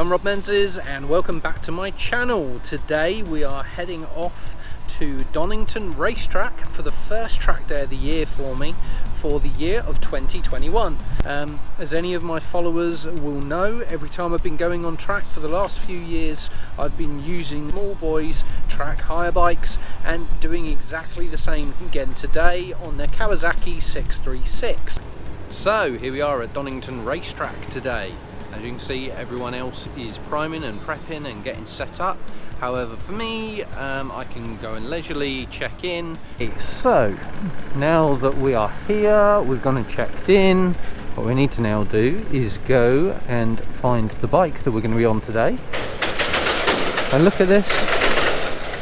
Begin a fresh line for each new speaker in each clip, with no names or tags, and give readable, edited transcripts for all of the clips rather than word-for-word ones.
I'm Rob Menzies and welcome back to my channel. Today we are heading off to Donington Racetrack for the first track day of the year for me for the year of 2021. As any of my followers will know, every time I've been going on track for the last few years I've been using small boys track hire bikes and doing exactly the same again today on their Kawasaki 636. So here we are at Donington Racetrack today. As you can see, everyone else is priming and prepping and getting set up. However, for me, I can go and leisurely check in. So, now that we are here, we've gone and checked in. What we need to now do is go and find the bike that we're going to be on today. And look at this,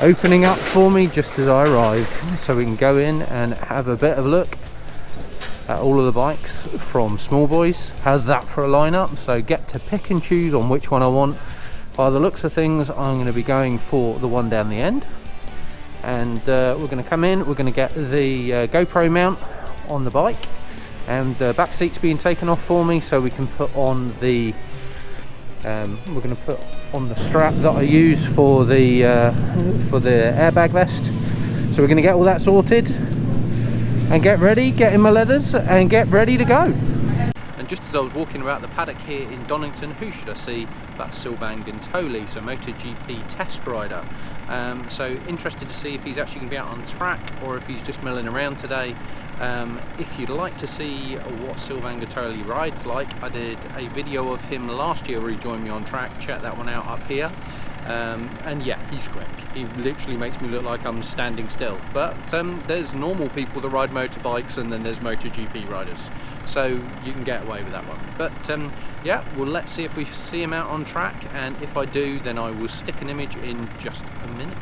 opening up for me just as I arrive. So we can go in and have a bit of a look at all of the bikes from small boys. How's that for a lineup? So get to pick and choose on which one I want. By the looks of things, I'm going to be going for the one down the end, and we're going to come in, we're going to get the GoPro mount on the bike, and the back seat's being taken off for me so we can put on the we're going to put on the strap that I use for the airbag vest. So we're going to get all that sorted and get ready, get in my leathers and get ready to go. And just as I was walking about the paddock here in Donington, who should I see? That's Sylvain, so MotoGP test rider. So interested to see if he's actually going to be out on track or if he's just milling around today. If you'd like to see what Sylvain rides like, I did a video of him last year where he joined me on track. Check that one out up here. And yeah, he's quick. He literally makes me look like I'm standing still. But there's normal people that ride motorbikes, and then there's MotoGP riders. So you can get away with that one. But yeah, well, let's see if we see him out on track, and if I do, then I will stick an image in just a minute.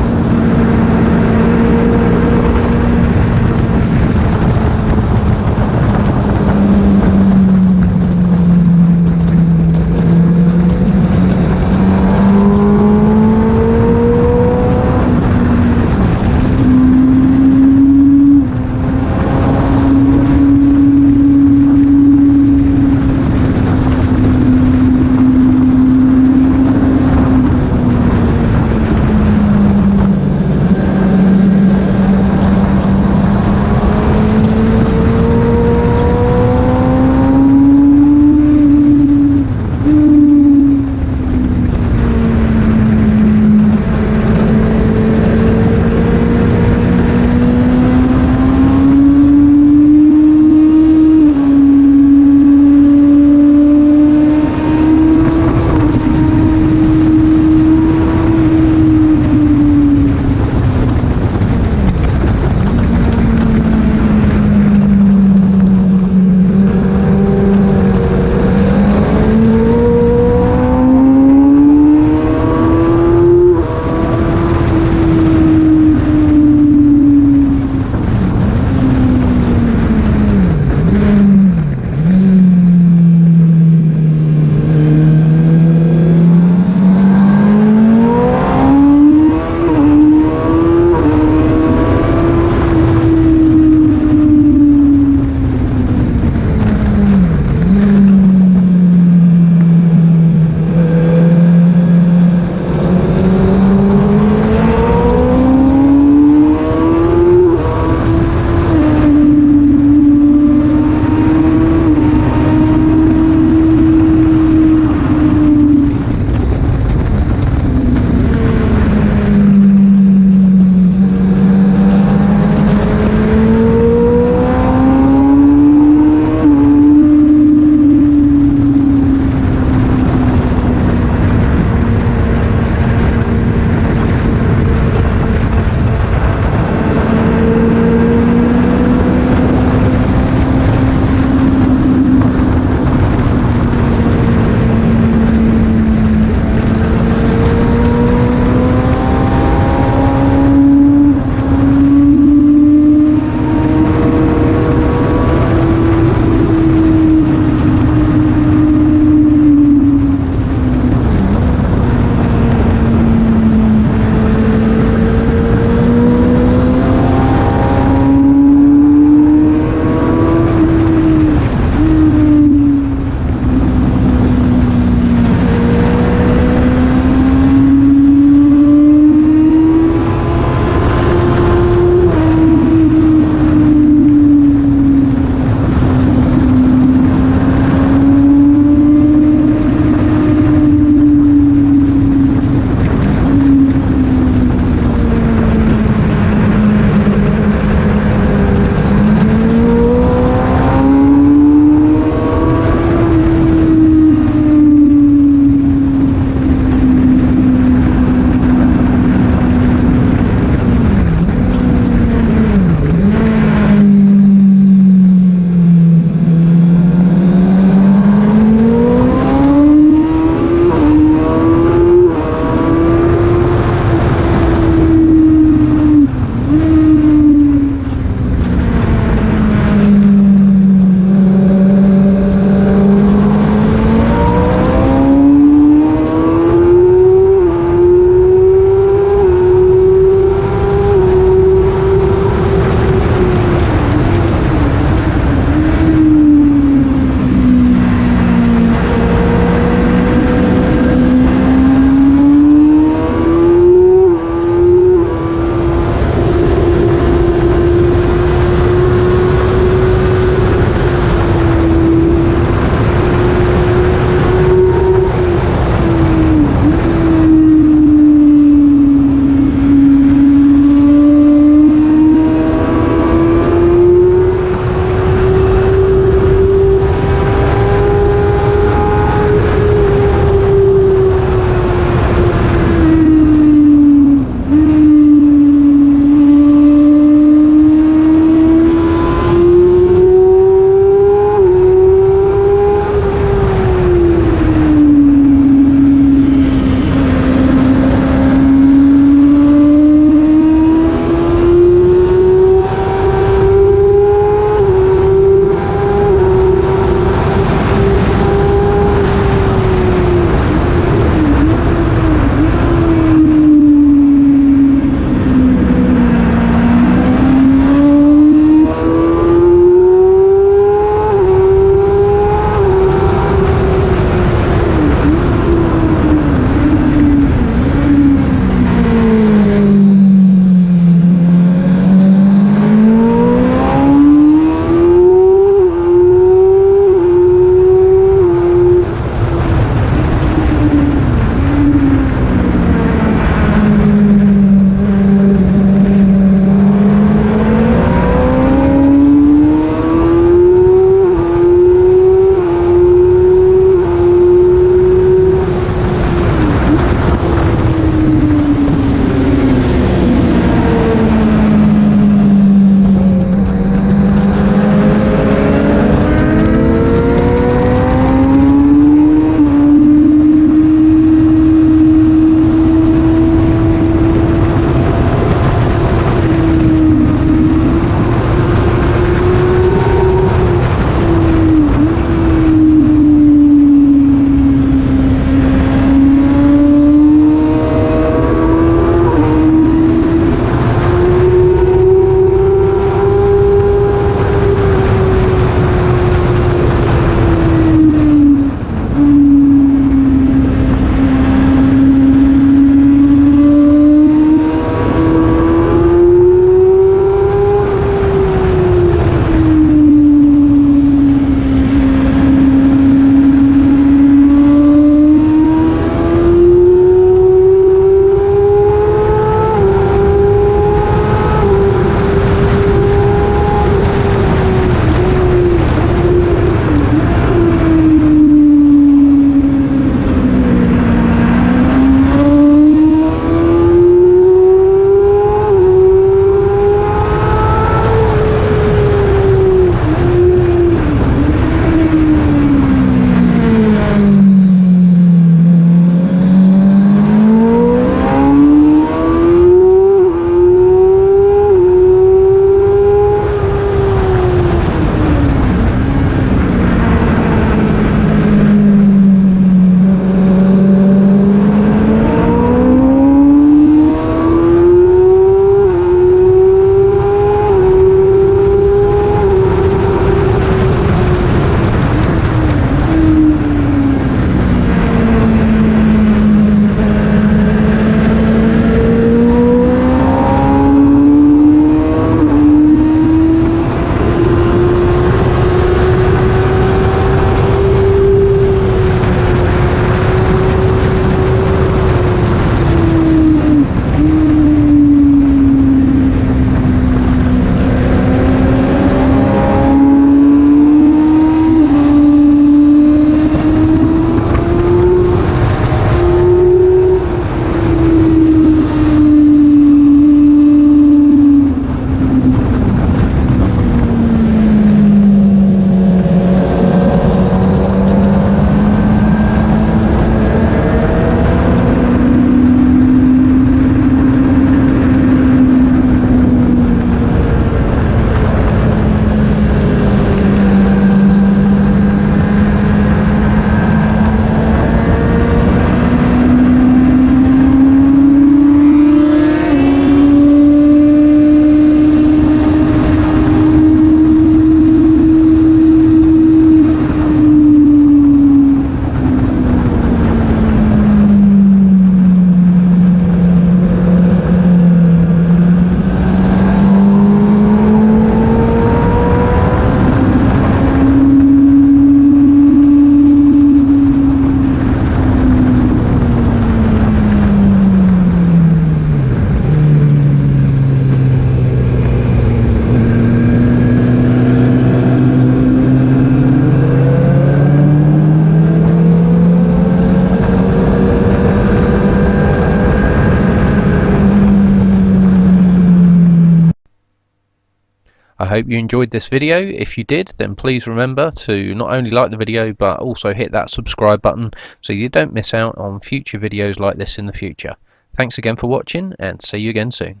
hope you enjoyed this video. If you did, then please remember to not only like the video but also hit that subscribe button so you don't miss out on future videos like this in the future. Thanks again for watching, and see you again soon.